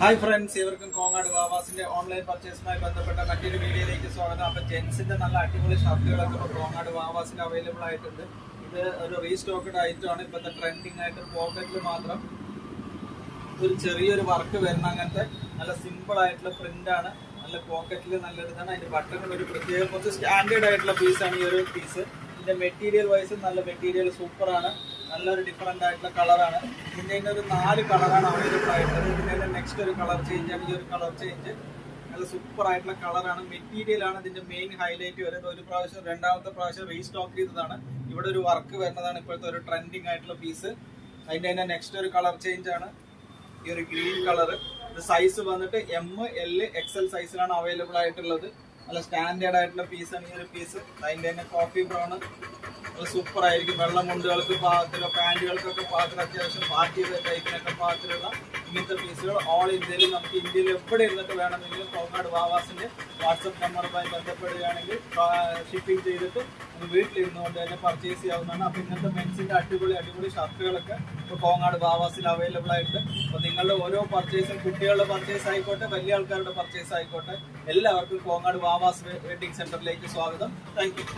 Hi friends, ഇവർക്കും Kongad വാവാസിന്റെ online പർച്ചേസുമായി ബന്ധപ്പെട്ട മറ്റൊരു വീഡിയോയിലേക്ക് സ്വാഗതം. അപ്പൊ ജെൻസിന്റെ നല്ല അടിപൊളി ഷർട്ടുകളൊക്കെ ഇപ്പോൾ കോങ്ങാട് വാവാസിൽ അവൈലബിൾ ആയിട്ടുണ്ട്. ഇത് ഒരു റീസ്റ്റോക്കഡ് ഐറ്റം ആണ്. ഇപ്പോഴത്തെ ട്രെൻഡിങ് ആയിട്ട് പോക്കറ്റിൽ മാത്രം ഒരു ചെറിയൊരു വർക്ക് വരുന്ന അങ്ങനത്തെ നല്ല സിമ്പിൾ ആയിട്ടുള്ള പ്രിന്റ് ആണ്. നല്ല പോക്കറ്റിൽ നല്ലൊരു ഇതാണ്. അതിന്റെ ബട്ടൺ ഒരു പ്രത്യേക കുറച്ച് സ്റ്റാൻഡേർഡ് ആയിട്ടുള്ള പീസാണ് ഈ ഒരു പീസ്. ഇതിന്റെ മെറ്റീരിയൽ വൈസ് നല്ല മെറ്റീരിയൽ സൂപ്പറാണ്. നല്ലൊരു ഡിഫറെന്റ് ആയിട്ടുള്ള കളറാണ്. ഇതിന്റെ ഒരു 4 കളറാണ് അവൈലബിൾ ആയിട്ടുള്ളത്. ഇതിന്റെ നെക്സ്റ്റ് ഒരു കളർ ചേഞ്ച് ആണ്. ഈ ഒരു കളർ ചേഞ്ച് നല്ല സൂപ്പർ ആയിട്ടുള്ള കളറാണ്. മെറ്റീരിയൽ ആണ് ഇതിന്റെ മെയിൻ ഹൈലൈറ്റ് വരുന്നത്. ഒരു പ്രാവശ്യം രണ്ടാമത്തെ പ്രാവശ്യം റീസ്റ്റോക്ക് ചെയ്തതാണ്. ഇവിടെ ഒരു വർക്ക് വരുന്നതാണ് ഇപ്പോഴത്തെ ഒരു ട്രെൻഡിങ് ആയിട്ടുള്ള പീസ്. അതിന്റെ തന്നെ നെക്സ്റ്റ് ഒരു കളർ ചേഞ്ച് ആണ് ഈ ഒരു ഗ്രീൻ കളർ. ഇത് സൈസ് വന്നിട്ട് ML XL സൈസിലാണ് അവൈലബിൾ ആയിട്ടുള്ളത്. നല്ല സ്റ്റാൻഡേർഡ് ആയിട്ടുള്ള പീസാണ് ഈ ഒരു പീസ്. അതിന്റെ തന്നെ കോഫി ബ്രൗൺ നല്ല സൂപ്പർ ആയിരിക്കും. വെള്ളം മുണ്ടുകൾക്ക് പാകത്തിലോ പാൻറ്റുകൾക്കൊക്കെ പാകത്തിൽ അത്യാവശ്യം പാർട്ടി ടൈപ്പിനൊക്കെ പാകത്തിലുള്ള ഇങ്ങനത്തെ പീസുകൾ ഓൾ ഇന്ത്യയിൽ നമുക്ക് ഇന്ത്യയിൽ എവിടെ ഇരുന്നിട്ട് വേണമെങ്കിലും കോങ്ങാട് വാവാസിന്റെ വാട്സപ്പ് നമ്പറുമായി ബന്ധപ്പെടുകയാണെങ്കിൽ ഷിപ്പിംഗ് ചെയ്തിട്ട് നമുക്ക് വീട്ടിലിരുന്നുകൊണ്ട് തന്നെ പർച്ചേസ് ചെയ്യാവുന്നതാണ്. അപ്പോൾ ഇന്നത്തെ മെൻസിന്റെ അടിപൊളി ഷർട്ടുകളൊക്കെ ഇപ്പോൾ കോങ്ങാട് വാവാസിൽ അവൈലബിൾ ആയിട്ട്. അപ്പോൾ നിങ്ങളുടെ ഓരോ പർച്ചേസും കുട്ടികളുടെ പർച്ചേസ് ആയിക്കോട്ടെ, വലിയ ആൾക്കാരുടെ പർച്ചേസ് ആയിക്കോട്ടെ, എല്ലാവർക്കും കോങ്ങാട് വാവാസ് വെഡിങ് സെന്ററിലേക്ക് സ്വാഗതം. Thank you.